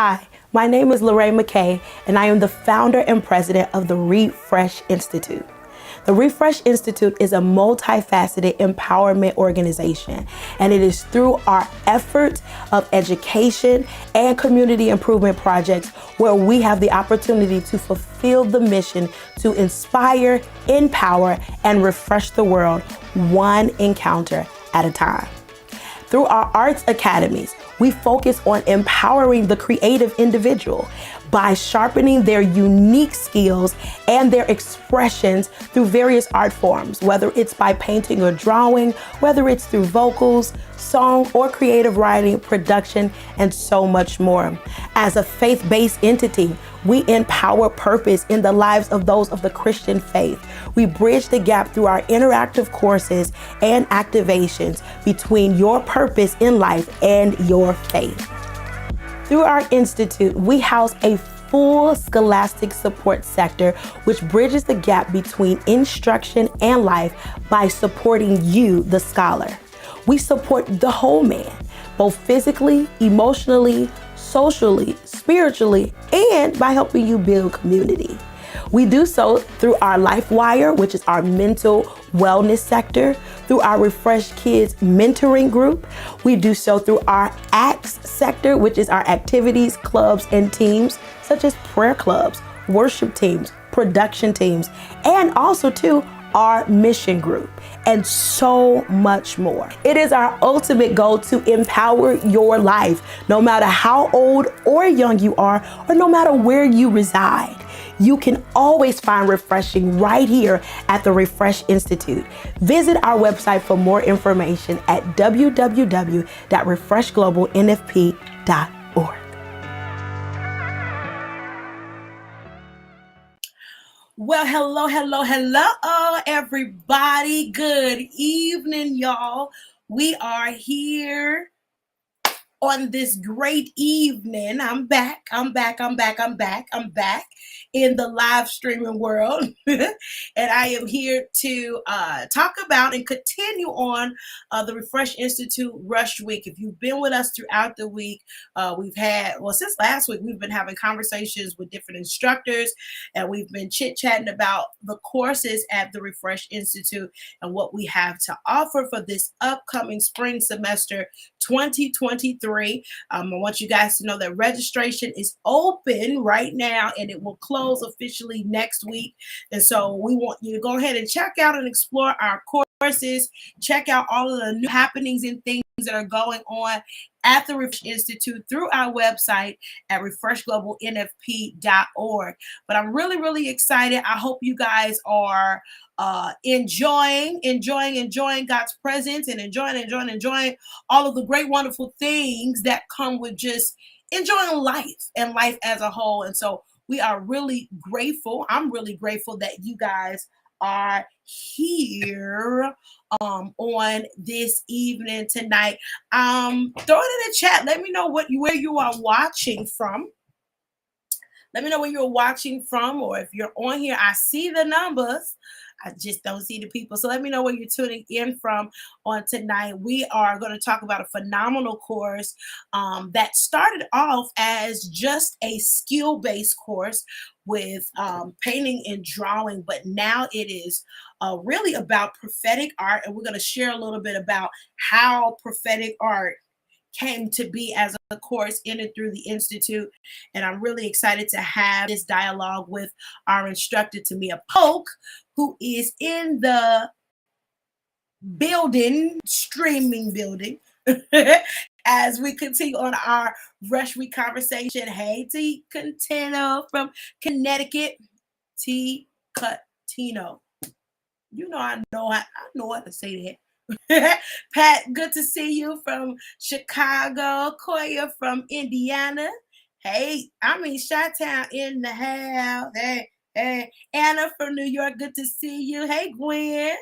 Hi, my name is Lorraine McKay, and I am the founder and president of the Refresh Institute. The Refresh Institute is a multifaceted empowerment organization, and it is through our efforts of education and community improvement projects where we have the opportunity to fulfill the mission to inspire, empower, and refresh the world one encounter at a time. Through our arts academies, we focus on empowering the creative individual by sharpening their unique skills and their expressions through various art forms, whether it's by painting or drawing, whether it's through vocals, song, or creative writing, production, and so much more. As a faith-based entity, we empower purpose in the lives of those of the Christian faith. We bridge the gap through our interactive courses and activations between your purpose in life and your faith. Through our institute, we house a full scholastic support sector, which bridges the gap between instruction and life by supporting you, the scholar. We support the whole man, both physically, emotionally, socially, spiritually, and by helping you build community. We do so through our LifeWire, which is our mental wellness sector, through our Refresh Kids mentoring group. We do so through our ACTS sector, which is our activities, clubs, and teams, such as prayer clubs, worship teams, production teams, and also too, our mission group, and so much more. It is our ultimate goal to empower your life, no matter how old or young you are, or no matter where you reside. You can always find refreshing right here at the Refresh Institute. Visit our website for more information at www.refreshglobalnfp.org. Well, hello, everybody. Good evening, y'all. We are here on this great evening. I'm back in the live streaming world. And I am here to talk about and continue on the Refresh Institute Rush Week. If you've been with us throughout the week, since last week, we've been having conversations with different instructors, and we've been chit-chatting about the courses at the Refresh Institute and what we have to offer for this upcoming spring semester 2023. I want you guys to know that registration is open right now, and it will close officially next week. And so we want you to go ahead and check out and explore our courses, check out all of the new happenings and things that are going on at the Refresh Institute through our website at refreshglobalnfp.org. But I'm really excited. I hope you guys are enjoying God's presence and enjoying all of the great, wonderful things that come with just enjoying life and life as a whole. And so we are really grateful. I'm really grateful that you guys are here on this evening tonight. Throw it in the chat. Let me know where you are watching from. Let me know where you're watching from, or if you're on here. I see the numbers, I just don't see the people. So let me know where you're tuning in from on tonight. We are going to talk about a phenomenal course that started off as just a skill-based course with painting and drawing, but now it is really about prophetic art, and we're going to share a little bit about how prophetic art came to be as a course in and through the Institute. And I'm really excited to have this dialogue with our instructor, Tamia Polk, who is in the streaming building, as we continue on our Rush Week conversation. Hey, T. Cantino from Connecticut. T. Cutino. I know how to say that. Pat, good to see you from Chicago. Koya from Indiana. Hey, Chi-Town in the house. Hey, Anna from New York, good to see you. Hey, Gwen,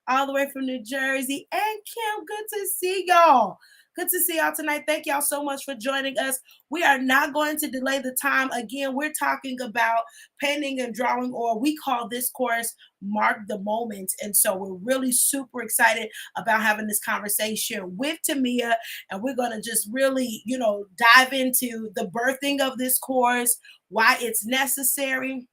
all the way from New Jersey. And Kim, good to see y'all. Good to see y'all tonight. Thank y'all so much for joining us. We are not going to delay the time. Again, we're talking about painting and drawing, or we call this course Mark the Moment. And so we're really super excited about having this conversation with Tamia. And we're going to just really, dive into the birthing of this course, why it's necessary.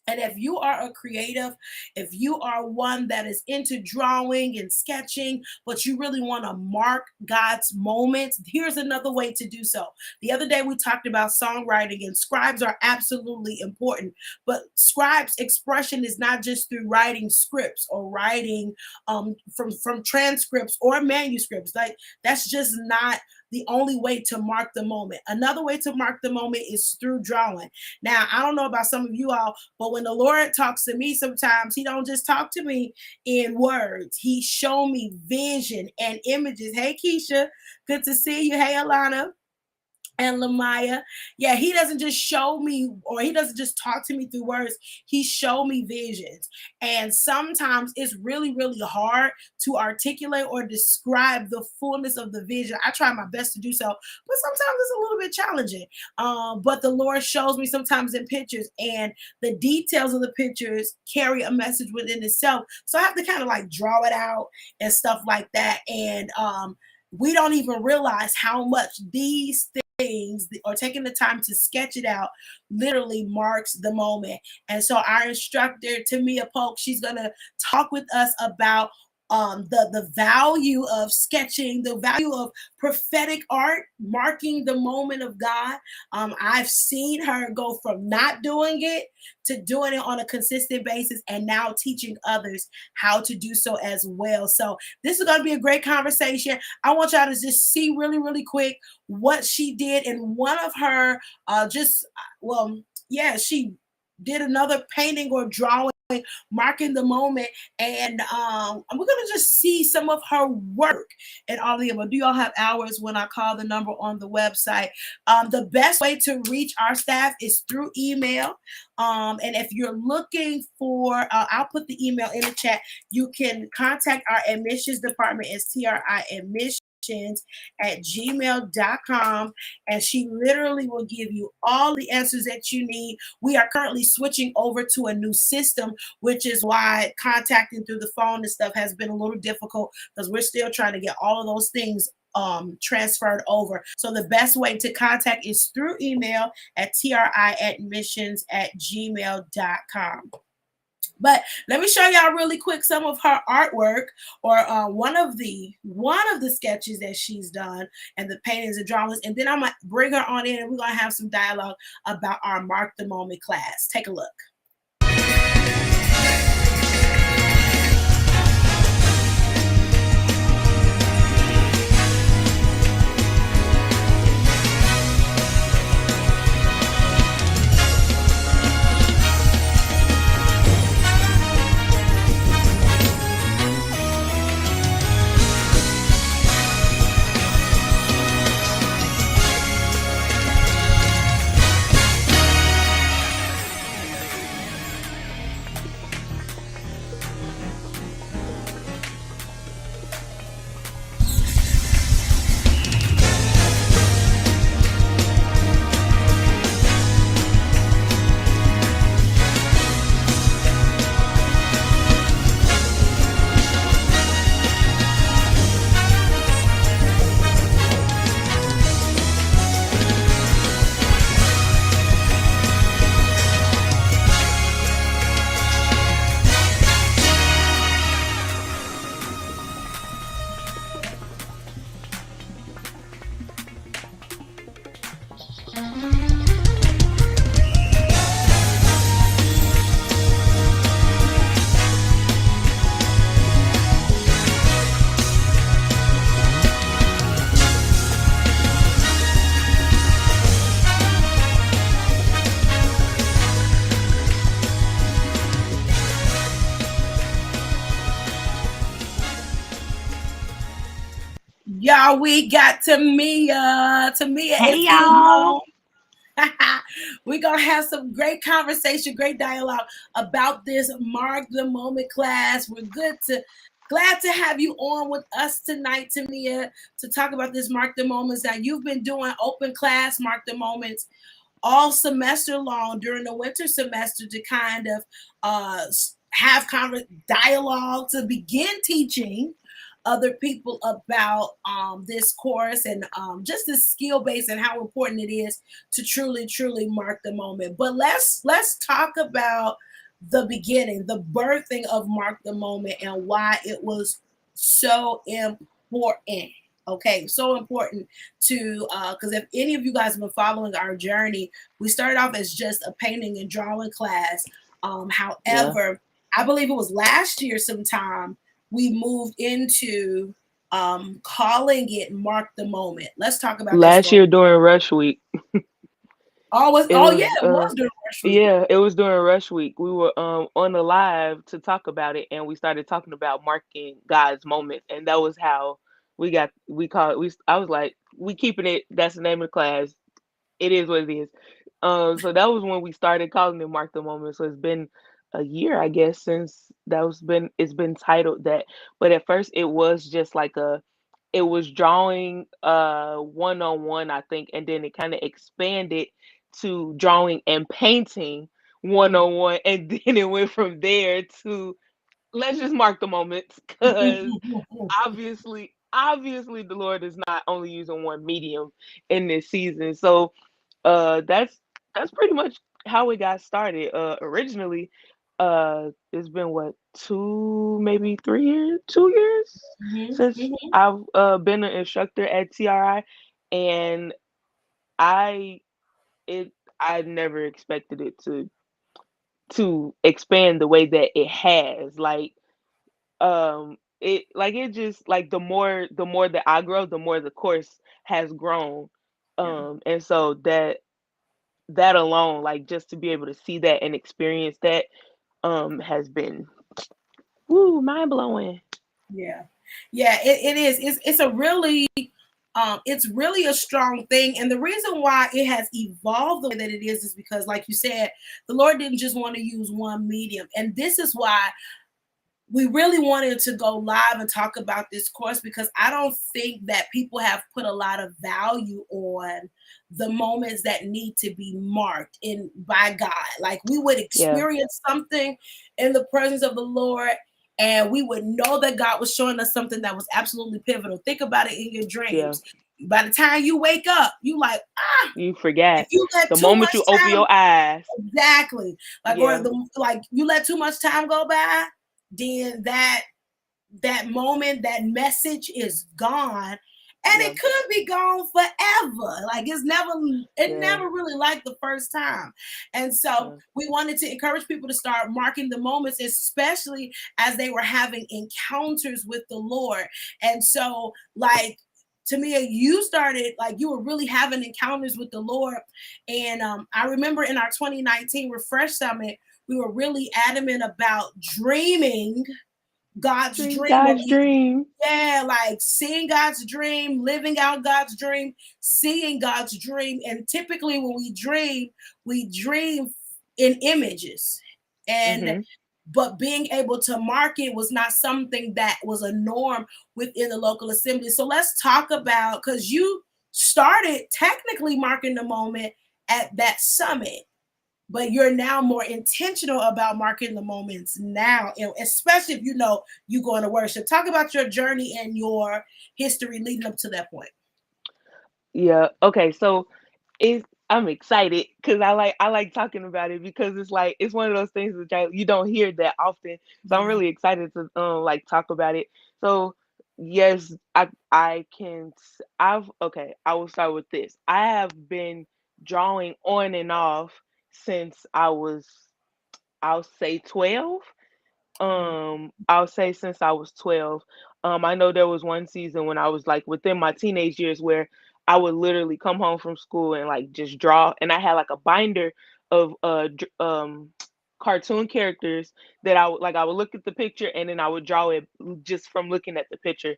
And if you are a creative, if you are one that is into drawing and sketching, but you really want to mark God's moments, here's another way to do so. The other day we talked about songwriting, and scribes are absolutely important. But scribes' expression is not just through writing scripts or writing from transcripts or manuscripts. Like, that's just not the only way to mark the moment. Another way to mark the moment is through drawing. Now, I don't know about some of you all, but when the Lord talks to me, sometimes he don't just talk to me in words. He show me vision and images. Hey, Keisha, good to see you. Hey, Alana and Lamaya. Yeah, he doesn't just show me, or he doesn't just talk to me through words. He show me visions. And sometimes it's really, really hard to articulate or describe the fullness of the vision. I try my best to do so, but sometimes it's a little bit challenging. But the Lord shows me sometimes in pictures, and the details of the pictures carry a message within itself. So I have to kind of like draw it out and stuff like that. And we don't even realize how much these things, or taking the time to sketch it out, literally marks the moment. And so our instructor, Tamia Polk, she's going to talk with us about the value of sketching, the value of prophetic art, marking the moment of God. I've seen her go from not doing it to doing it on a consistent basis, and now teaching others how to do so as well. So this is going to be a great conversation. I want y'all to just see really, really quick what she did in one of her she did another painting or drawing marking the moment, and we're gonna just see some of her work and all of them. Do y'all have hours when I call the number on the website? The best way to reach our staff is through email, and if you're looking for, I'll put the email in the chat. You can contact our admissions department as TRI admissions at gmail.com, and she literally will give you all the answers that you need. We are currently switching over to a new system, which is why contacting through the phone and stuff has been a little difficult, because we're still trying to get all of those things transferred over. So the best way to contact is through email at triadmissions at gmail.com. But let me show y'all really quick some of her artwork, or one of the sketches that she's done, and the paintings and drawings. And then I'm gonna bring her on in, and we're gonna have some dialogue about our Mark the Moment class. Take a look. Y'all, we got Tamia. Tamia Hey, is y'all. We're going to have some great conversation, great dialogue about this Mark the Moment class. We're good to Glad to have you on with us tonight, Tamia, to talk about this Mark the Moments that you've been doing open class Mark the Moments all semester long during the winter semester to kind of have dialogue to begin teaching other people about this course and just the skill base and how important it is to truly mark the moment. But let's talk about the beginning, the birthing of Mark the Moment and why it was so important. Okay, so important to because if any of you guys have been following our journey, we started off as just a painting and drawing class. Yeah. However, I believe it was last year sometime we moved into calling it Mark the Moment. Let's talk about that Last story. year during Rush Week, it Oh yeah, was it was during Rush Week. yeah, it was during Rush Week. We were on the live to talk about it, and we started talking about marking God's moments, and that was how we called we I was like, we keeping it. That's the name of the class. It is what it is. So that was when we started calling it Mark the Moment. So it's been a year, I guess, since it's been titled that. But at first it was just like it was drawing one on one, I think, and then it kind of expanded to drawing and painting one on one, and then it went from there to let's just mark the moments because obviously the Lord is not only using one medium in this season. So that's pretty much how it got started. Originally, it's been what 2 maybe 3 years 2 years Mhm, since mhm. I've been an instructor at TRI, and I it I never expected it to expand the way that it has. It just like the more that I grow, the more the course has grown. Yeah, And so that alone, like just to be able to see that and experience that has been woo mind blowing. yeah, yeah. It is. It's really a strong thing, and the reason why it has evolved the way that it is because, like you said, the Lord didn't just want to use one medium, and this is why we really wanted to go live and talk about this course because I don't think that people have put a lot of value on the moments that need to be marked in by God. Like we would Yeah, experience something in the presence of the Lord and we would know that God was showing us something that was absolutely pivotal. Think about it in your yeah. dreams. By the time you wake up, you like, You if forgot you let the too moment much you open time your eyes. exactly Yeah, like you let too much time go by, then that moment, that message is gone. And yeah, it could be gone forever. Like it yeah, never really like the first time. And so yeah, we wanted to encourage people to start marking the moments, especially as they were having encounters with the Lord. And so, like, Tamia, you started like you were really having encounters with the Lord. And I remember in our 2019 Refresh Summit, we were really adamant about dreaming God's dream dream or God's dream. yeah, like seeing God's dream, living out God's dream, seeing God's dream. And typically when we dream in images. And Mm-hmm. but being able to mark it was not something that was a norm within the local assembly. So let's talk about because you started technically marking the moment at that summit but you're now more intentional about marking the moments now, and especially if you know you going to worship. Talk about your journey and your history leading up to that point. Yeah. Okay. So I'm excited because I like talking about it because it's like it's one of those things that you don't hear that often. So I'm Yeah. really excited to like talk about it. So yes, I can I've okay, I will start with this. I have been drawing on and off since I'll say 12. I'll say since I was 12. I know there was one season when I was like within my teenage years where I would literally come home from school and like just draw, and I had like a binder of cartoon characters that I would look at the picture and then I would draw it just from looking at the picture.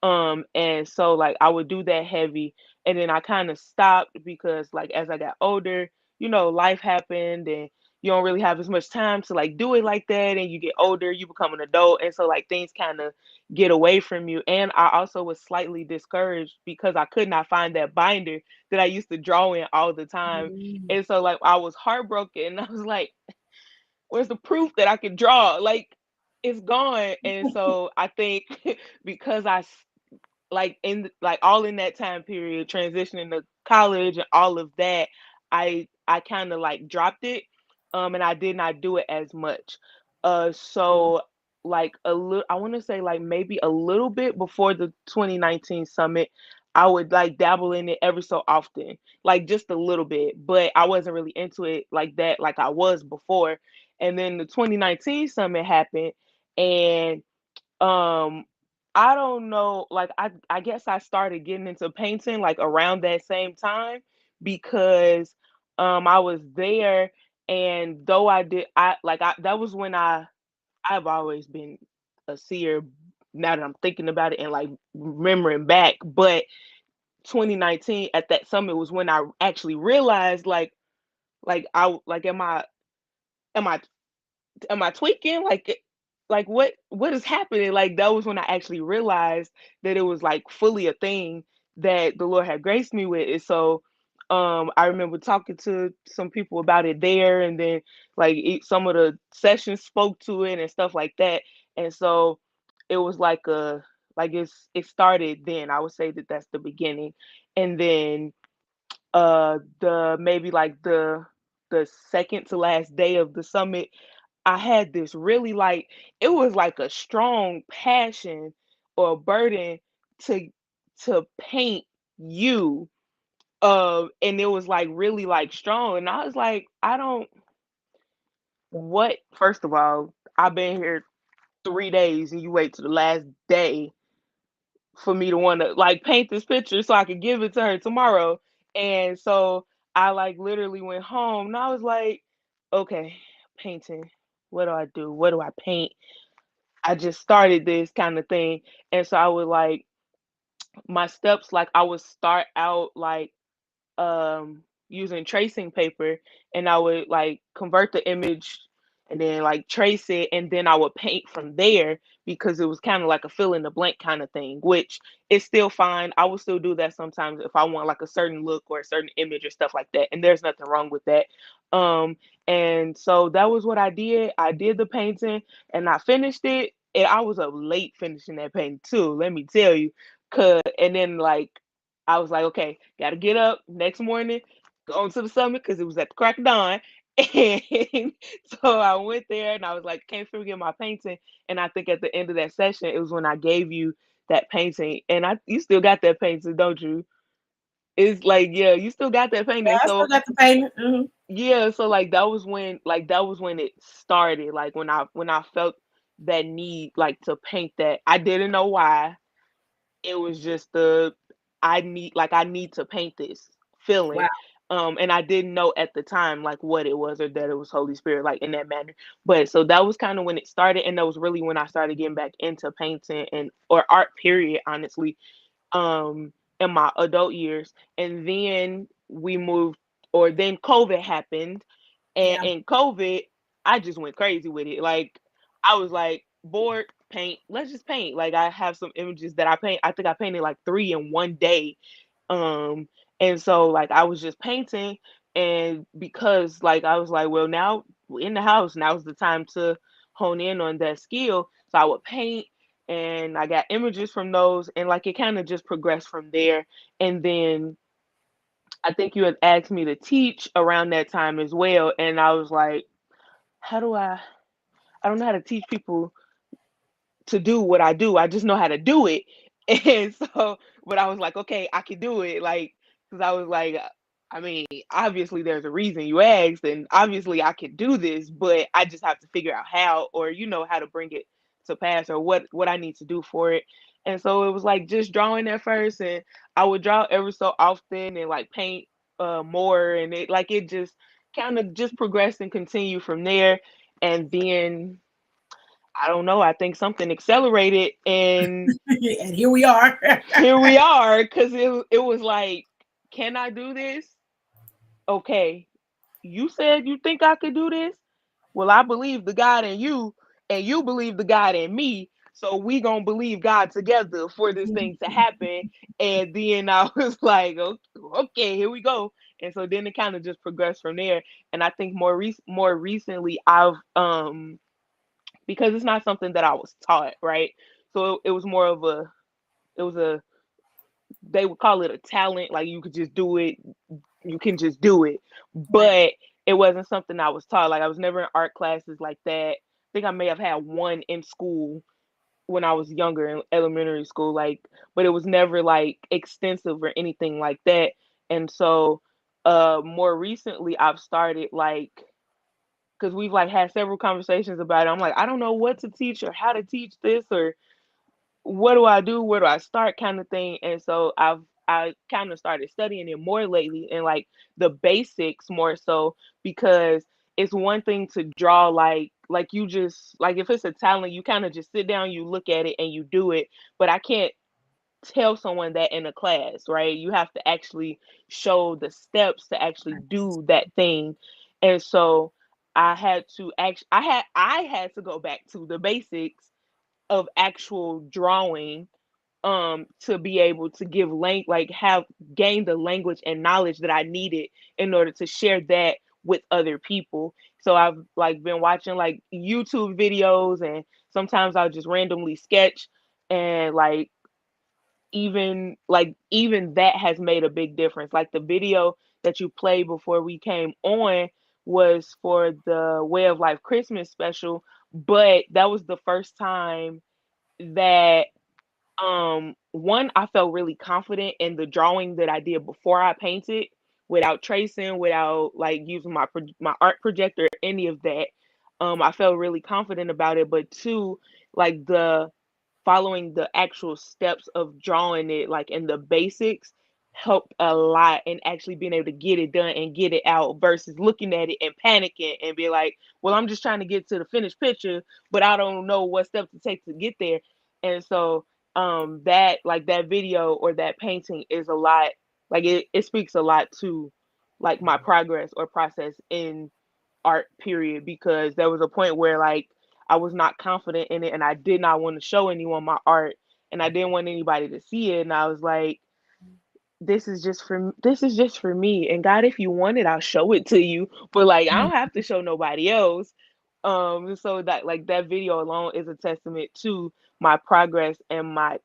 And so like I would do that heavy, and then I kind of stopped because like as I got older, life happened, and you don't really have as much time to like do it like that, and you get older, you become an adult, and so like things kind of get away from you. And I also was slightly discouraged because I could not find that binder that I used to draw in all the time. Mm. And so like I was heartbroken, and I was like, where's the proof that I could draw? Like it's gone. And so I think because like in like all in that time period, transitioning to college and all of that, I kind of like dropped it, and I did not do it as much. So like a little, I want to say like maybe a little bit before the 2019 summit, I would like dabble in it every so often, like just a little bit, but I wasn't really into it like that, like I was before. And then the 2019 summit happened, and um, I don't know, like I guess I started getting into painting like around that same time because I was there, and though I did I like I that was when I've always been a seer now that I'm thinking about it and like remembering back, but 2019 at that summit was when I actually realized like I like am I am I tweaking? Like what is happening? Like that was when I actually realized that it was like fully a thing that the Lord had graced me with. And so I remember talking to some people about it there, and then like some of the sessions spoke to it and stuff like that. And so it was like it started then. I would say that that's the beginning. And then the maybe like the second to last day of the summit, I had this really like it was like a strong passion or a burden to paint you. And it was like really like strong. And I was like, I don't what first of all, I've been here 3 days and you wait to the last day for me to want to like paint this picture so I could give it to her tomorrow. And so I like literally went home and I was like, okay, painting. What do I do? What do I paint? I just started this kind of thing. And so I would like my steps, like I would start out like using tracing paper, and I would like convert the image and then like trace it, and then I would paint from there because it was kind of like a fill in the blank kind of thing, which is still fine. I will still do that sometimes if I want like a certain look or a certain image or stuff like that, and there's nothing wrong with that. um and so that was what I did. I did the painting and I finished it, and I was up late finishing that painting too, let me tell you. And then like I was like, okay, gotta get up next morning, go on to the summit because it was at the crack of dawn. And so I went there and I was like, can't forget my painting. And I think at the end of that session, it was when I gave you that painting. And you still got that painting, don't you? It's like, yeah, you still got that Yeah, painting. I still So got the payment. yeah, so that was when it started. Like when I felt that need like to paint that. I didn't know why. It was just I need to paint this feeling. Wow. And I didn't know at the time like what it was or that it was Holy Spirit like in that manner. But so that was kind of when it started, and that was really when I started getting back into painting and or art period, honestly, in my adult years. And then we moved, or then COVID happened, and Yeah. in COVID I just went crazy with it. Like I was like bored, paint, let's just paint. Like I have some images that I paint. I think I painted like 3 in one day. um and so like I was just painting, and because like I was like, well, now we're in the house, now's the time to hone in on that skill. So I would paint, and I got images from those, and like it kind of just progressed from there. And then I think you had asked me to teach around that time as well, and I was like, how do I don't know how to teach people to do what I do. I just know how to do it. And so, but I was like, okay, I can do it. Like, because I was like, I mean, obviously there's a reason you asked, and obviously I can do this, but I just have to figure out how, or how to bring it to pass, or what I need to do for it. And so it was like just drawing at first, and I would draw ever so often, and like paint more, and it just kind of just progressed and continued from there. And then I don't know. I think something accelerated, and And here we are. here we are. Because it was like, can I do this? Okay. you said you think I could do this. Well, I believe the God in you, and you believe the God in me. So we gonna believe God together for this thing to happen. And then I was like, okay, here we go. And so then it kind of just progressed from there. And I think more recently, I've because it's not something that I was taught, right? So it was more of a it was a they would call it a talent, like you could just do it, you can just do it. Right. But it wasn't something I was taught. Like I was never in art classes like that. I think I may have had one in school when I was younger in elementary school, like, but it was never like extensive or anything like that. And so more recently I've started like because we've like had several conversations about it. I'm like, I don't know what to teach or how to teach this or what do I do? Where do I start? Kind of thing. And so I kind of started studying it more lately and like the basics more so because it's one thing to draw like you just like if it's a talent, you kind of just sit down, you look at it and you do it. But I can't tell someone that in a class, right? You have to actually show the steps to actually do that thing. And so I had to go back to the basics of actual drawing to be able to give like have gained the language and knowledge that I needed in order to share that with other people. So I've like been watching like YouTube videos and sometimes I'll just randomly sketch and even that has made a big difference. Like the video that you played before we came on was for the Way of Life Christmas special, but that was the first time that one I felt really confident in the drawing that I did before I painted without tracing, without like using my art projector, any of that. I felt really confident about it. But two, like the following the actual steps of drawing it, like in the basics, helped a lot in actually being able to get it done and get it out versus looking at it and panicking and be like, well, I'm just trying to get to the finished picture, but I don't know what steps to take to get there. And so that like that video or that painting is a lot like it speaks a lot to like my progress or process in art period because there was a point where like I was not confident in it and I did not want to show anyone my art and I didn't want anybody to see it and I was like this is just for me and God if you want it I'll show it to you but like I don't have to show nobody else so that like that video alone is a testament to my progress and my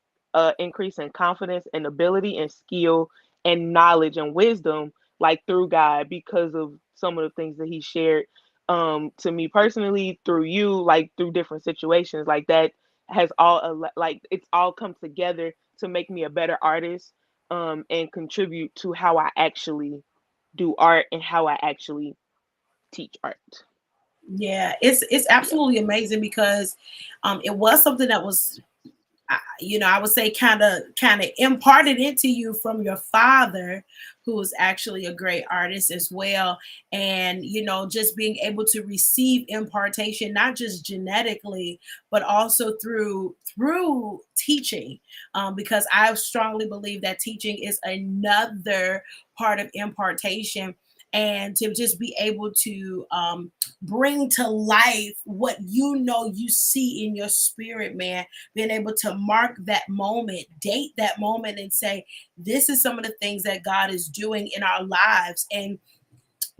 increase in confidence and ability and skill and knowledge and wisdom like through God because of some of the things that he shared to me personally through you like through different situations like that has like it's all come together to make me a better artist and contribute to how I actually do art and how I actually teach art. Yeah, it's Yeah. absolutely amazing because it was something that was I would say kind of imparted into you from your father, who was actually a great artist as well. And just being able to receive impartation, not just genetically, but also through teaching, because I strongly believe that teaching is another part of impartation. And to just be able to bring to life what you see in your spirit, man, being able to mark that moment, date that moment, and say, this is some of the things that God is doing in our lives. And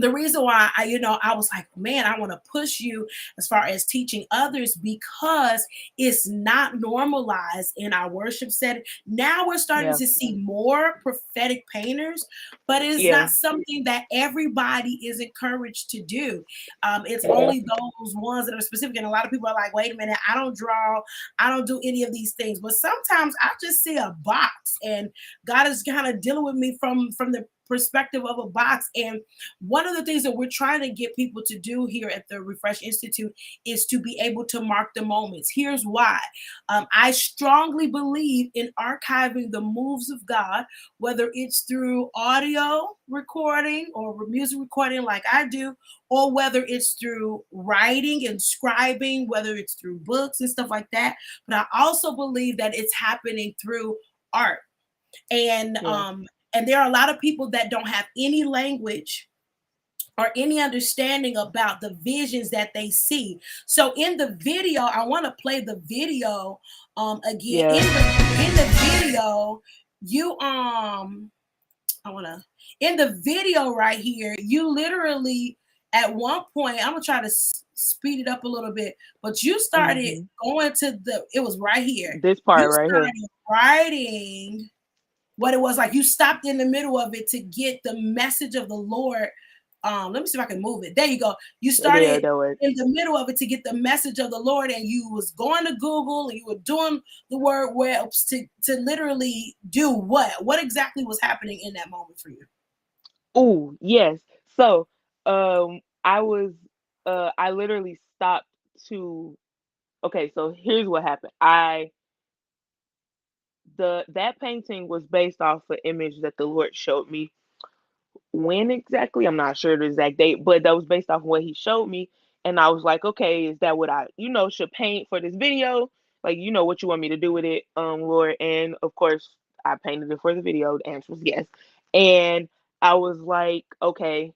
the reason why I was like, man, I want to push you as far as teaching others because it's not normalized in our worship setting. Now we're starting Yeah. to see more prophetic painters, but it is Yeah. not something that everybody is encouraged to do. It's only those ones that are specific. And a lot of people are like, wait a minute, I don't draw, I don't do any of these things. But sometimes I just see a box and God is kind of dealing with me from the perspective of a box. And one of the things that we're trying to get people to do here at the Refresh Institute is to be able to mark the moments. Here's why. I strongly believe in archiving the moves of God, whether it's through audio recording or music recording like I do, or whether it's through writing and scribing, whether it's through books and stuff like that. But I also believe that it's happening through art. And Yeah. um, and there are a lot of people that don't have any language or any understanding about the visions that they see. So in the video, I want to play the video again. Yeah. In the video, you I want to in the video right here, you literally at one point, I'm gonna try to speed it up a little bit, but you started Hmm. going to it was right here. This You part right here. started writing what it was like. You stopped in the middle of it to get the message of the Lord. Let me see if I can move it. There you go. You There, started that works. in the middle of it to get the message of the Lord, and you was going to Google and you were doing the word webs to literally do what? What exactly was happening in that moment for you? Oh, yes. So, I was, I literally stopped to. Okay, so here's what happened. That painting was based off an image that the Lord showed me. When exactly? I'm not sure the exact date, but that was based off what He showed me, and I was like, okay, is that what I, should paint for this video? Like, what you want me to do with it, Lord? And of course, I painted it for the video. The answer was yes, and I was like, okay,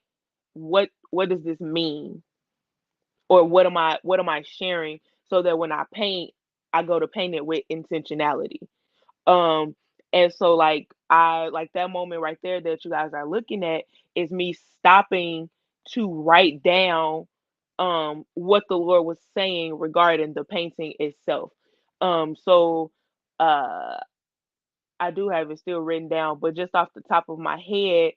what does this mean, or what am I sharing, so that when I paint, I go to paint it with intentionality. um and so, like, I like that moment right there that you guys are looking at is me stopping to write down what the Lord was saying regarding the painting itself. So uh I do have it still written down, but just off the top of my head,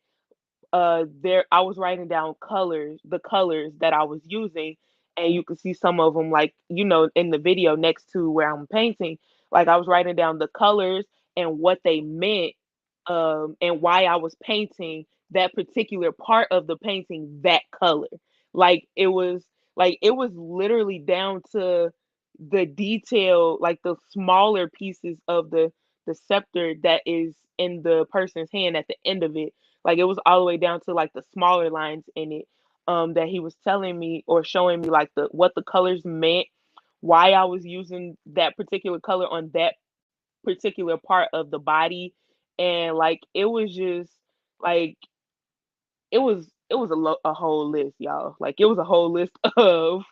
there I was writing down colors, the colors that I was using, and you could see some of them, like, in the video next to where I'm painting. Like, I was writing down the colors and what they meant, and why I was painting that particular part of the painting that color. Like, it was literally down to the detail, like the smaller pieces of the scepter that is in the person's hand at the end of it. Like, it was all the way down to like the smaller lines in it, that he was telling me or showing me, like, the what the colors meant, why I was using that particular color on that particular part of the body. And like, it was just like, it was a whole list, y'all. Like, it was a whole list of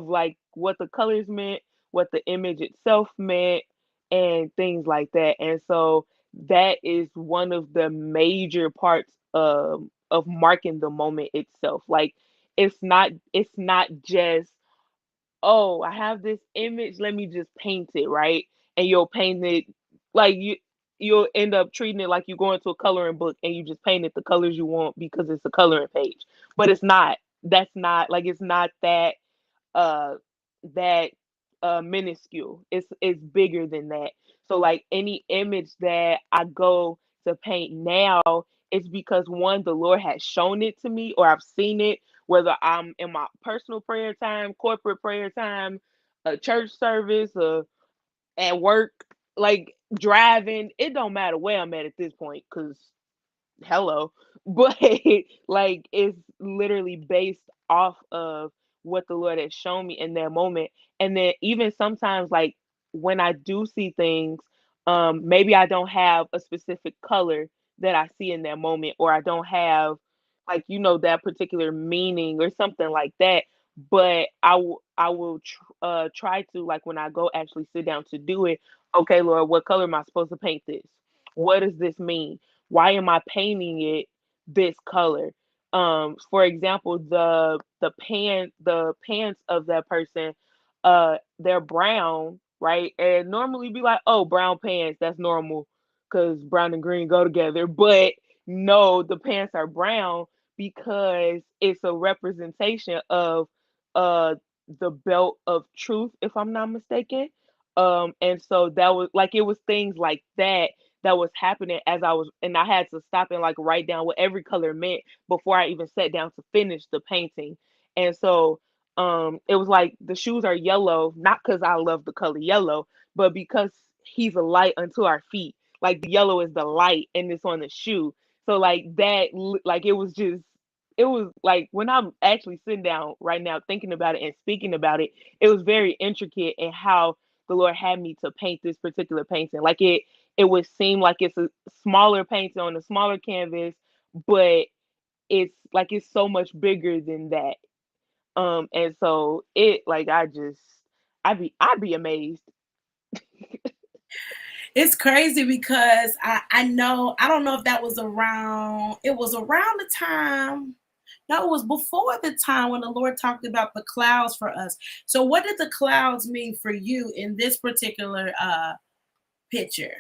like what the colors meant, what the image itself meant, and things like that. And so that is one of the major parts of marking the moment itself. Like, it's not just, oh, I have this image, let me just paint it, right? And you'll paint it like you'll end up treating it like you go into a coloring book and you just painted the colors you want because it's a coloring page. But it's not. That's not like, it's not uh that minuscule. It's bigger than that. So, like, any image that I go to paint now, it's because, one, the Lord has shown it to me, or I've seen it, whether I'm in my personal prayer time, corporate prayer time, a church service, at work, like driving. It don't matter where I'm at this point, because hello. But like, it's literally based off of what the Lord has shown me in that moment. And then, even sometimes, like, when I do see things, maybe I don't have a specific color that I see in that moment, or I don't have, like, that particular meaning or something like that. But I will try to, like, when I go actually sit down to do it, okay, Lord, what color am I supposed to paint this? What does this mean? Why am I painting it this color? For example, the pants of that person, they're brown, right? And normally be like, oh, brown pants, that's normal because brown and green go together. But no, the pants are brown because it's a representation of uh the belt of truth, if I'm not mistaken. And so that was like, it was things like that was happening as I was, and I had to stop and like write down what every color meant before I even sat down to finish the painting. And so it was like, the shoes are yellow, not because I love the color yellow, but because he's a light unto our feet. Like, the yellow is the light and it's on the shoe. So like that, like, it was like, when I'm actually sitting down right now thinking about it and speaking about it, it was very intricate in how the Lord had me to paint this particular painting. Like, it would seem like it's a smaller painting on a smaller canvas, but it's so much bigger than that. And so I'd be amazed. It's crazy because I know, I don't know if that was around, it was around the time, no, it was before the time when the Lord talked about the clouds for us. So what did the clouds mean for you in this particular picture?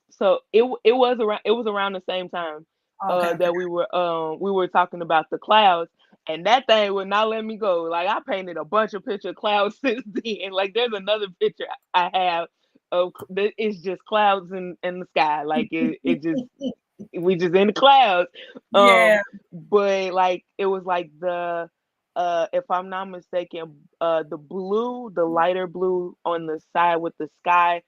So it was around the same time Okay, okay. that we were talking about the clouds, and that thing would not let me go. Like I painted a bunch of picture clouds since then. Like there's another picture I have it's just clouds in the sky. Like it just we just in the clouds. Yeah, But like it was like the if I'm not mistaken, the lighter blue on the side with the sky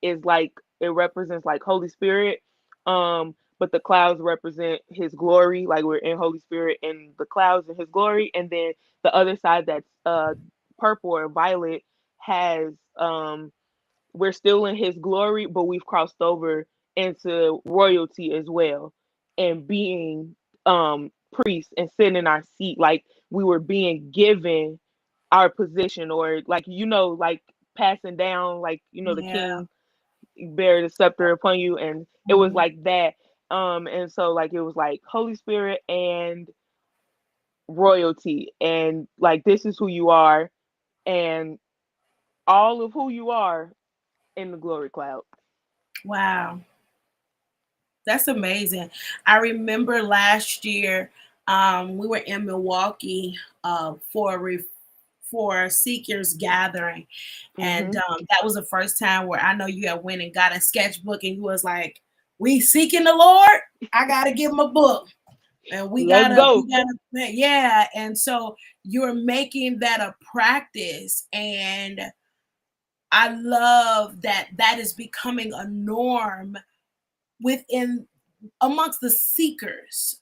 is like it represents like Holy Spirit. But the clouds represent his glory, like we're in Holy Spirit and the clouds in his glory. And then the other side that's purple or violet has we're still in his glory, but we've crossed over into royalty as well, and being priests and sitting in our seat, like we were being given our position, or like like passing down, like the yeah, king bear the scepter upon you, and it was mhm, like that. And so like it was like Holy Spirit and royalty, and like this is who you are, and all of who you are in the glory cloud. wow. That's amazing. I remember last year, we were in Milwaukee for a seekers gathering, and Hmm. that was the first time where I know you had went and got a sketchbook, and you was like, "We seeking the Lord. I gotta give him a book, and Let's go. we gotta, yeah." And so you're making that a practice, and I love that that is becoming a norm within amongst the Yeah. seekers.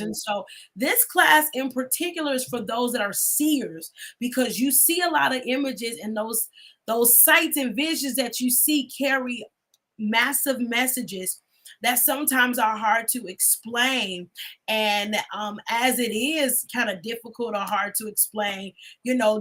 And so this class in particular is for those that are seers, because you see a lot of images, and those sights and visions that you see carry massive messages that sometimes are hard to explain. And as it is kind of difficult or hard to explain,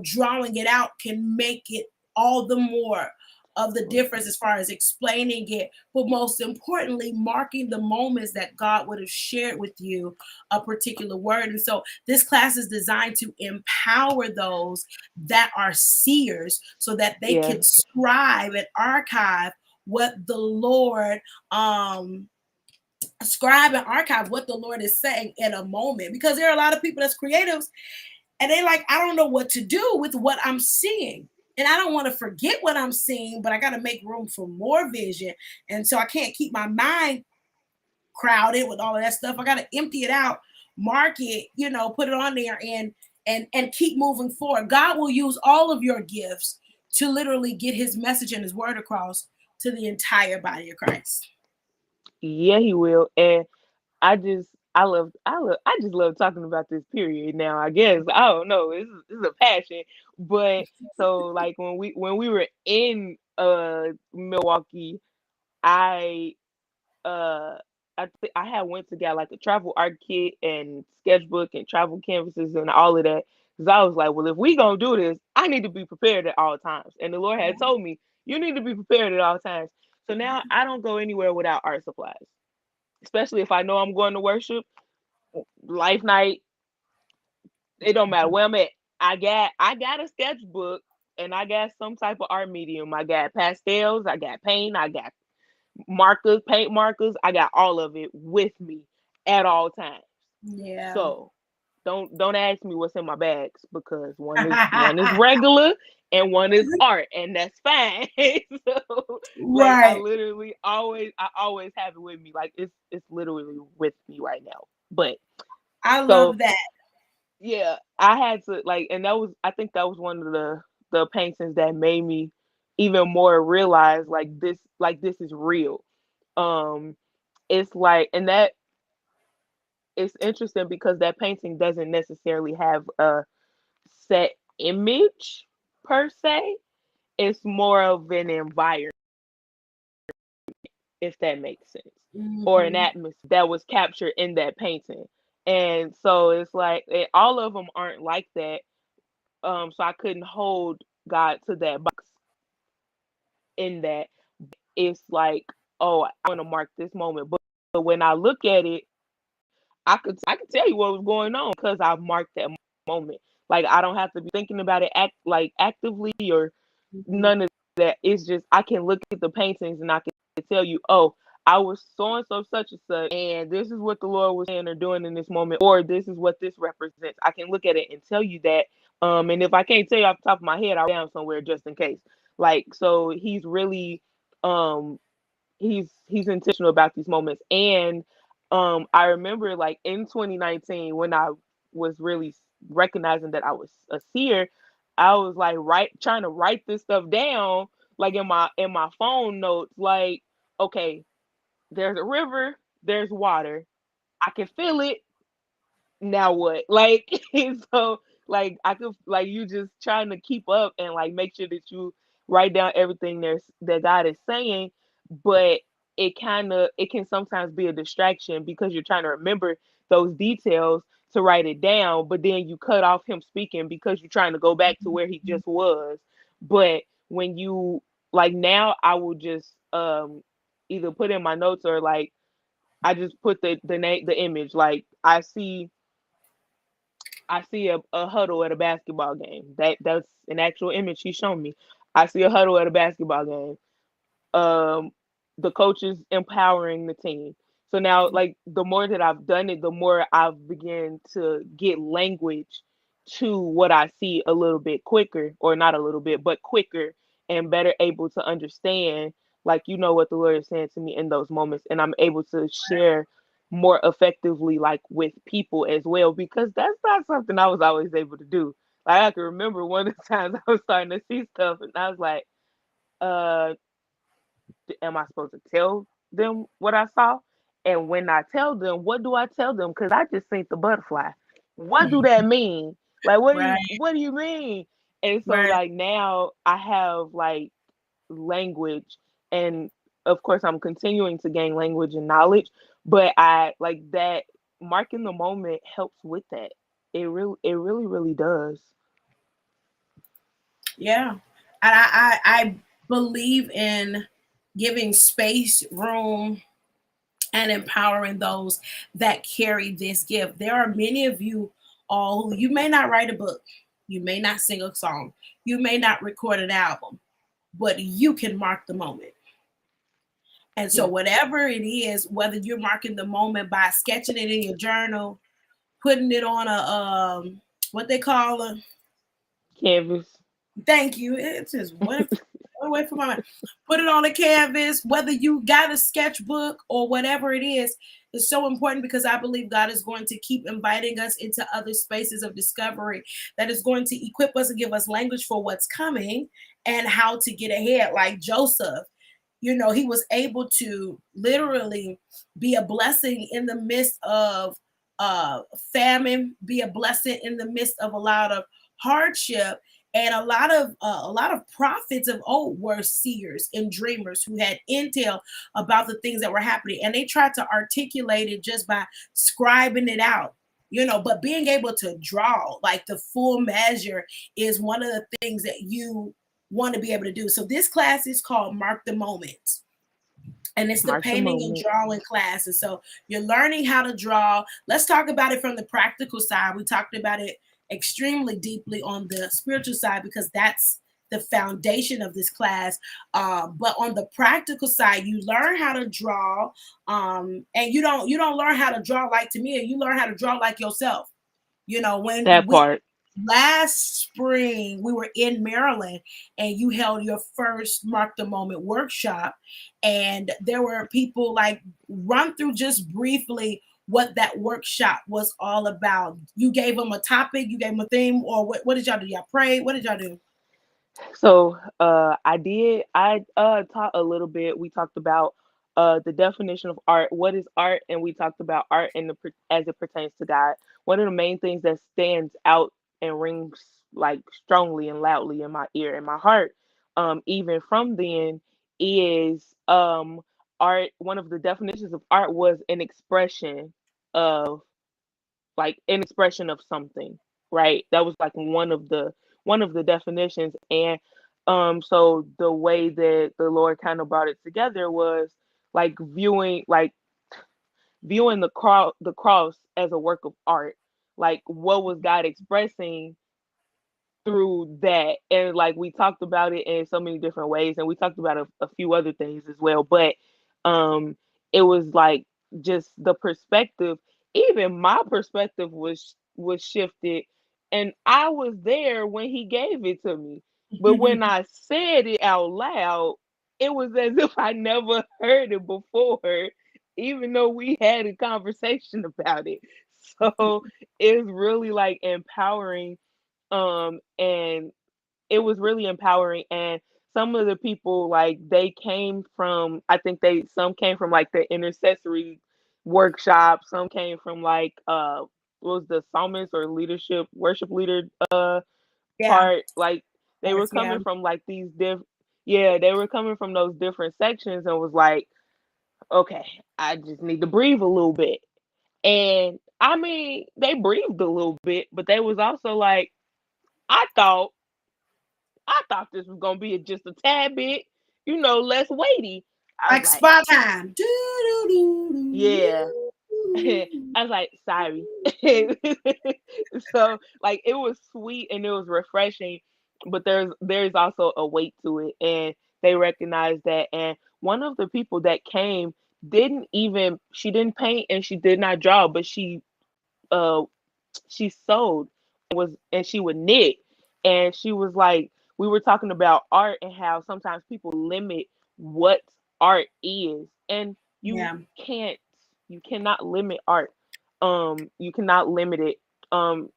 drawing it out can make it all the more of the difference as far as explaining it, but most importantly, marking the moments that God would have shared with you a particular word. And so this class is designed to empower those that are seers so that they Yeah. can scribe and archive what the Lord scribe and archive what the Lord is saying in a moment. Because there are a lot of people that's creatives, and they like, I don't know what to do with what I'm seeing. And I don't want to forget what I'm seeing, but I got to make room for more vision. And so I can't keep my mind crowded with all of that stuff. I got to empty it out, mark it, put it on there, and keep moving forward. God will use all of your gifts to literally get his message and his word across to the entire body of Christ. Yeah, he will. And I just love talking about this period now. I guess I don't know. This is a passion. But so like when we were in Milwaukee, I uh I had went to get like a travel art kit and sketchbook and travel canvases and all of that. Cause I was like, well, if we gonna do this, I need to be prepared at all times. And the Lord had told me, you need to be prepared at all times. So now I don't go anywhere without art supplies, especially if I know I'm going to worship, life night. It don't matter where I'm at. I got a sketchbook, and I got some type of art medium. I got pastels, I got paint, I got markers, paint markers. I got all of it with me at all times. Yeah. So don't ask me what's in my bags, because one is regular and one is art, and that's fine. So like Right. I always have it with me. Like it's literally with me right now. But I so love that. yeah, I had to like, and I think that was one of the paintings that made me even more realize like this is real. Um, it's like, and that it's interesting because that painting doesn't necessarily have a set image per se. It's more of an environment, if that makes sense. or an Hmm. atmosphere that was captured in that painting. And so it's like all of them aren't like that. So I couldn't hold God to that box in that. It's like, oh, I want to mark this moment. But when I look at it, I could tell you what was going on because I marked that moment. Like I don't have to be thinking about it actively or Hmm. none of that. It's just I can look at the paintings and I can tell you, oh, I was so and so such and such, and this is what the Lord was saying or doing in this moment, or this is what this represents. I can look at it and tell you that. And if I can't tell you off the top of my head, I'll write it down somewhere just in case. Like so, he's really um he's intentional about these moments. And I remember like in 2019 when I was really recognizing that I was a seer, I was like trying to write this stuff down like in my phone notes, like, okay, there's a river, there's water, I can feel it, now what? Like, and so like I could like you just trying to keep up and like make sure that you write down everything that God is saying, but it can sometimes be a distraction because you're trying to remember those details to write it down, but then you cut off him speaking because you're trying to go back to where he just was. But when you like now I will just either put in my notes or like I just put the name the image like I see a huddle at a basketball game. That's an actual image he showed me. I see a huddle at a basketball game. um the coaches empowering the team. So now like the more that I've done it, the more I've begun to get language to what I see a little bit quicker, or not a little bit, but quicker, and better able to understand like what the Lord is saying to me in those moments, and I'm able to share more effectively like with people as well, because that's not something I was always able to do. Like I can remember one of the times I was starting to see stuff and I was like, uh am I supposed to tell them what I saw? And when I tell them, what do I tell them? Because I just seen the butterfly. What do that mean? Like, Right, what do you mean? And so right. like now I have like language, and of course I'm continuing to gain language and knowledge, but I like that marking the moment helps with that. It really does. Yeah. And I believe in giving space, room, and empowering those that carry this gift. There are many of you all who you may not write a book, you may not sing a song, you may not record an album, but you can mark the moment. And so, Yeah. whatever it is, whether you're marking the moment by sketching it in your journal, putting it on a what they call a Canvas. thank you. It's just what away from my mind. Put it on a canvas, whether you got a sketchbook or whatever it is so important because I believe God is going to keep inviting us into other spaces of discovery that is going to equip us and give us language for what's coming and how to get ahead. Like Joseph, he was able to literally be a blessing in the midst of uh, famine, be a blessing in the midst of a lot of hardship. And a lot of prophets of old were seers and dreamers who had intel about the things that were happening, and they tried to articulate it just by scribing it out. But being able to draw like the full measure is one of the things that you want to be able to do. So this class is called Mark the Moment. And it's the Mark the painting and moment. drawing classes. So you're learning how to draw. Let's talk about it from the practical side. We talked about it extremely deeply on the spiritual side because that's the foundation of this class. But on the practical side, you learn how to draw, and you don't learn how to draw like Tamia. You learn how to draw like yourself. When That we part. last spring we were in Maryland and you held your first Mark the Moment workshop, and there were people like run through just briefly what that workshop was all about. You gave them a topic, you gave them a theme, or what did y'all do? Y'all pray? What did y'all do? So I taught a little bit. We talked about the definition of art, what is art, and we talked about art as it pertains to God. One of the main things that stands out and rings like strongly and loudly in my ear and my heart, even from then, is art, one of the definitions of art was an expression of, like, an expression of something, right? That was like one of the definitions. And so the way that the Lord kind of brought it together was like viewing the cross as a work of art. Like, what was God expressing through that? And like, we talked about it in so many different ways, and we talked about a few other things as well. But um it was like, just the perspective, even my perspective was shifted, and I was there when he gave it to me. But when I said it out loud, it was as if I never heard it before, even though we had a conversation about it. So it's really like empowering, and it was really empowering. And some of the people, like, they came from, I think they some came from like the intercessory workshop, some came from like what was the psalmist or leadership worship leader Yeah. part. Like, they were Yeah. coming from like these yeah, they were coming from those different sections, and was like, okay, I just need to breathe a little bit. And I mean, they breathed a little bit, but they was also like, I thought I thought this was gonna be just a tad bit, less weighty. I was Like like, spa time. Do, do, do, do, yeah. I do. was like, sorry. So like, it was sweet and it was refreshing, but there's also a weight to it, and they recognized that. And one of the people that came she didn't paint and she did not draw, but uh she sewed, and she would knit. And she was like, we were talking about art and how sometimes people limit what art is, and you Yeah. can't you cannot limit art. You cannot limit it. And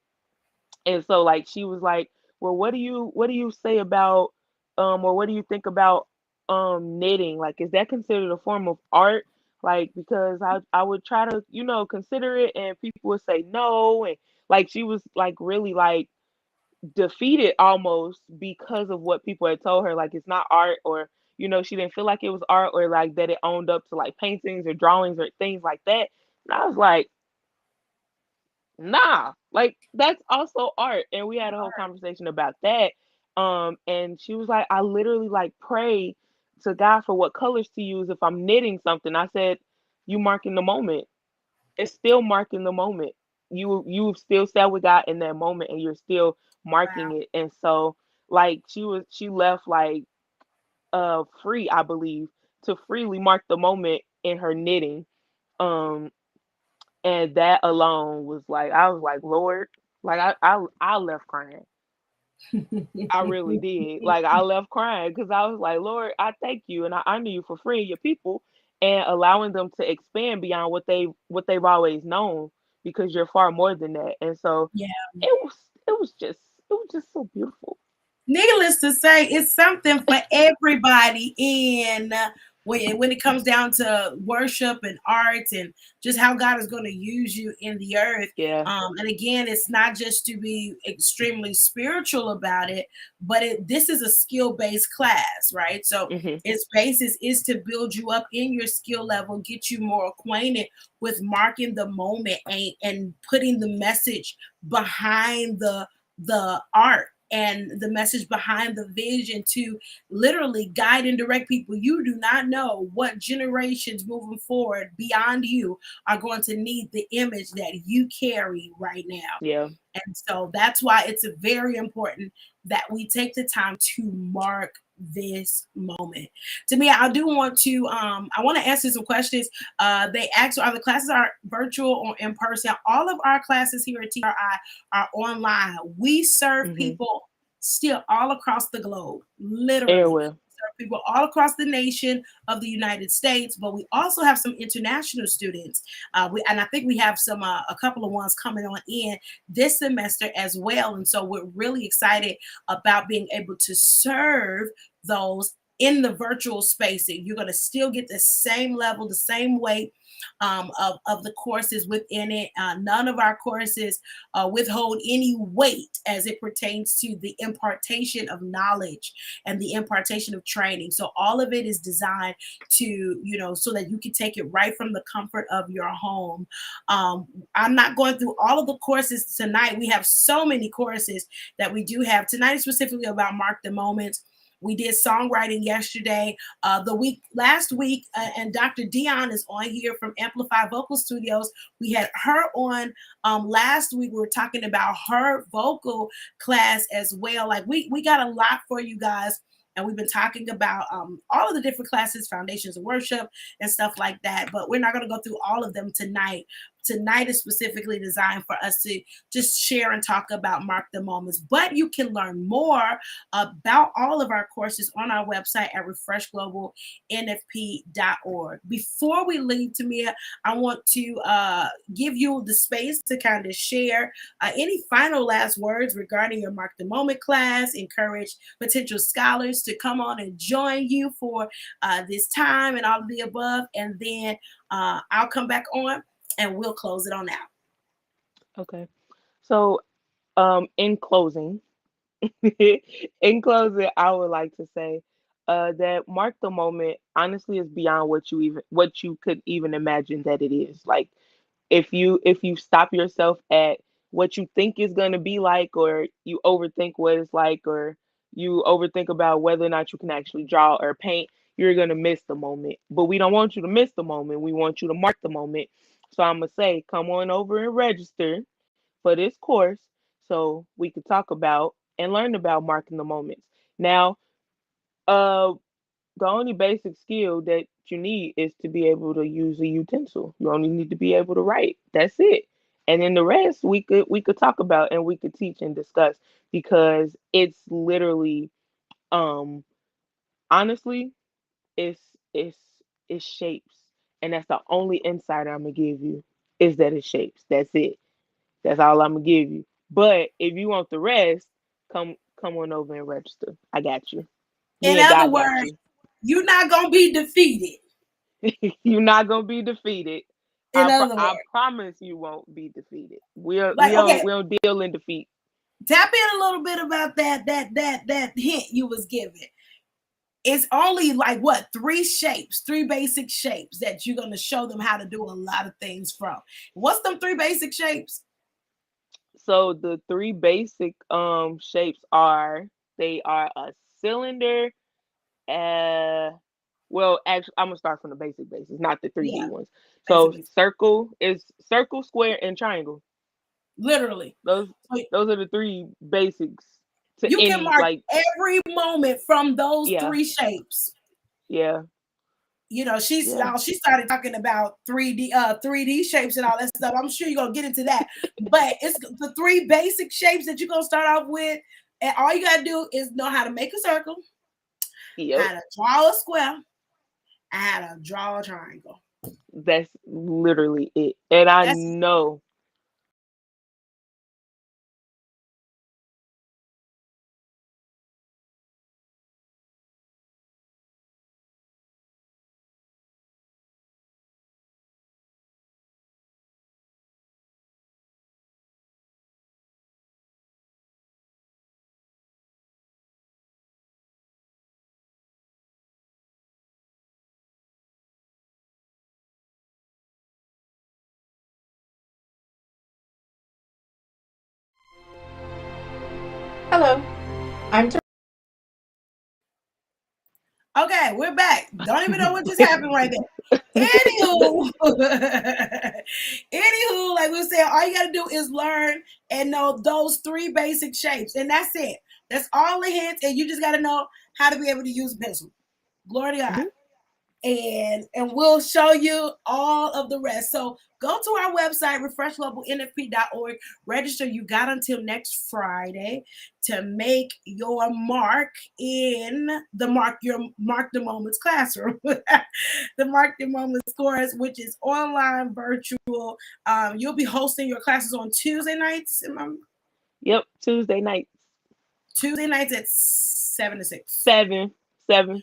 so like, she was like, well, what do you say about, or what do you think about knitting? Like, is that considered a form of art? Like, because I would try to, consider it, and people would say no. And like, she was like really like defeated almost, because of what people had told her, like, it's not art, or she didn't feel like it was art, or like that it owned up to like paintings or drawings or things like that. And I was like, nah, like, that's also art. And we had a whole conversation about that. And she was like, I literally like pray to God for what colors to use if I'm knitting something. I said, you marking the moment. It's still marking the moment. You still sat with God in that moment, and you're still marking Wow. it. And so like, she left like free, I believe, to freely mark the moment in her knitting. Um and that alone was like, I was like, Lord, like, I left crying. I really did. Like, I left crying, because I was like, Lord, I thank you and I honor you for freeing your people and allowing them to expand beyond what they've always known, because you're far more than that. And so Yeah. it was it was just it was just so beautiful. Needless to say, it's something for everybody in when it comes down to worship and arts and just how God is going to use you in the earth. Yeah. And again, it's not just to be extremely spiritual about it, but this is a skill-based class, right? So Hmm. its basis is to build you up in your skill level, get you more acquainted with marking the moment and putting the message behind the art and the message behind the vision to literally guide and direct people. You do not know what generations moving forward beyond you are going to need the image that you carry right now. Yeah. And so that's why it's very important that we take the time to mark this moment. To me, I do want to I want to answer some questions. They asked, are the classes are virtual or in person? All of our classes here at TRI are online. We serve Hmm. people still all across the globe, literally. Airwell. Serve people all across the nation of the United States, but we also have some international students. And I think we have some a couple of ones coming on in this semester as well. And so we're really excited about being able to serve those in the virtual space. You're going to still get the same level, the same weight of the courses within it. None of our courses withhold any weight as it pertains to the impartation of knowledge and the impartation of training. So all of it is designed to, so that you can take it right from the comfort of your home. I'm not going through all of the courses tonight. We have so many courses that we do have. Tonight is specifically about Mark the Moments. We did songwriting yesterday. Last week, and Dr. Dion is on here from Amplify Vocal Studios. We had her on last week. We were talking about her vocal class as well. Like we got a lot for you guys. And we've been talking about all of the different classes, foundations of worship and stuff like that. But we're not going to go through all of them tonight. Tonight is specifically designed for us to just share and talk about Mark the Moments. But you can learn more about all of our courses on our website at refreshglobalnfp.org. Before we leave, Tamia, I want to give you the space to kind of share any final last words regarding your Mark the Moment class. Encourage potential scholars to come on and join you for this time and all of the above. And then I'll come back on and we'll close it on out. Okay. So, in closing, I would like to say that Mark the Moment honestly is beyond what you could even imagine that it is. Like if you stop yourself at what you think is going to be like, or you overthink what it's like, or you overthink about whether or not you can actually draw or paint, you're going to miss the moment. But we don't want you to miss the moment. We want you to mark the moment. So I'm going to say, come on over and register for this course so we could talk about and learn about marking the moments. Now, uh, the only basic skill that you need is to be able to use a utensil. You only need to be able to write. That's it. And then the rest we could talk about and we could teach and discuss, because it's literally honestly it's it's it shapes. And that's the only insight I'm gonna give you, is that it shapes. That's it. That's all I'm gonna give you. But if you want the rest, come on over and register. I got you. In Me and other God got words, you. you're not going to be defeated. You're not gonna be defeated. In other I words, promise you won't be defeated. We are like, okay, we don't deal in defeat. tap in a little bit about that hint you was given. It's only like what, three basic shapes that you're going to show them how to do a lot of things from. What's them three basic shapes? So the three basic shapes are, they are a cylinder. Uh, well, actually, I'm gonna start from the basics, not the 3D Yeah, ones. So basic. circle is circle, square, and triangle. Literally. Those So those are the three basics to you can any, mark like, every moment from those yeah, three shapes. yeah, She yeah. started talking about 3D shapes and all that stuff. I'm sure you're gonna get into that, but it's the three basic shapes that you're gonna start off with, and all you gotta do is know how to make a circle, Yep. how to draw a square, and how to draw a triangle. That's literally it. And I That's know. Hello, I'm okay. We're back. Don't even know what just happened right there. Anywho, anywho, like we said, all you gotta do is learn and know those three basic shapes, and that's it. That's all the hints, and you just gotta know how to be able to use a pencil. Glory to God. Mhm. And we'll show you all of the rest. So go to our website, refreshglobalnfp.org. Register. You got until next Friday to make your mark in your Mark the Moments classroom. The Mark the Moments course, which is online, virtual. You'll be hosting your classes on Tuesday nights. Yep. Tuesday nights. Tuesday nights at 7 to 6. 7. 7.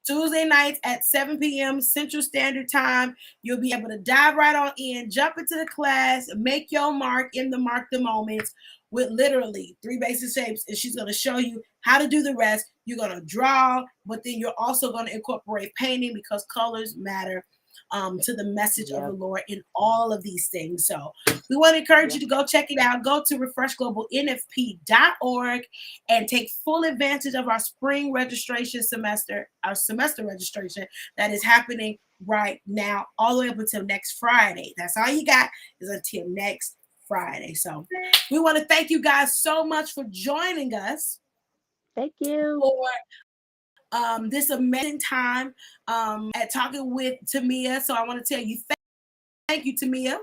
Tuesday nights at 7 p.m. Central Standard Time. You'll be able to dive right on in, jump into the class, make your mark in the Mark the Moments with literally 3 basic shapes. And she's going to show you how to do the rest. You're going to draw, but then you're also going to incorporate painting because colors matter to the message of the Lord in all of these things. So we want to encourage you to go check it out. Go to refreshglobalnfp.org and take full advantage of our spring registration semester, our semester registration that is happening right now, all the way up until next Friday. That's all you got is until next Friday. So we want to thank you guys so much for joining us. Thank you for this amazing time at talking with Tamia. So I want to tell you thank you, Tamia,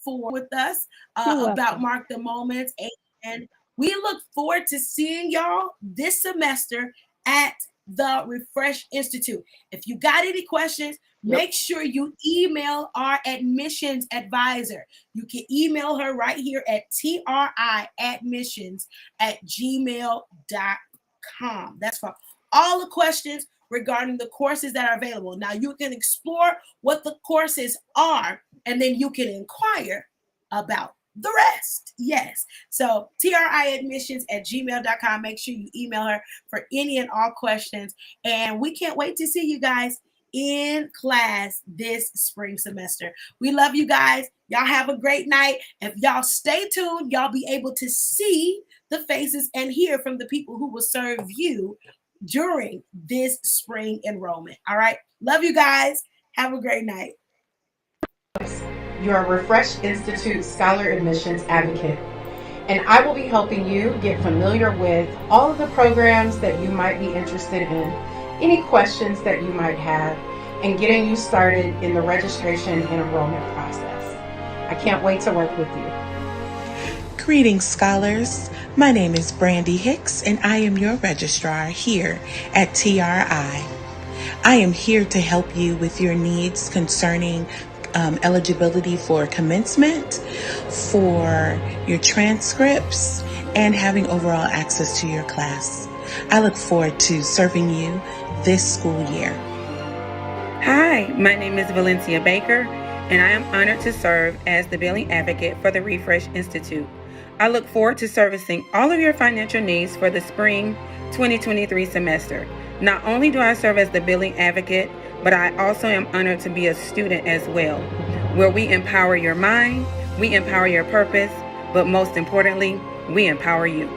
for with us about Mark the Moments. And we look forward to seeing y'all this semester at the Refresh Institute. If you got any questions, make sure you email our admissions advisor. You can email her right here at triadmissions@gmail.com. That's for all the questions regarding the courses that are available. Now you can explore what the courses are, and then you can inquire about the rest. Yes. So triadmissions@gmail.com. Make sure you email her for any and all questions. And we can't wait to see you guys in class this spring semester. We love you guys. Y'all have a great night. If y'all stay tuned, y'all be able to see the faces and hear from the people who will serve you during this spring enrollment. All right. Love you guys. Have a great night. You're a Refresh Institute Scholar Admissions Advocate, and I will be helping you get familiar with all of the programs that you might be interested in, any questions that you might have, and getting you started in the registration and enrollment process. I can't wait to work with you. Greetings, scholars. My name is Brandy Hicks, and I am your registrar here at TRI. I am here to help you with your needs concerning eligibility for commencement, for your transcripts, and having overall access to your class. I look forward to serving you this school year. Hi, my name is Valencia Baker, and I am honored to serve as the billing advocate for the Refresh Institute. I look forward to servicing all of your financial needs for the spring 2023 semester. Not only do I serve as the billing advocate, but I also am honored to be a student as well, where we empower your mind, we empower your purpose, but most importantly, we empower you.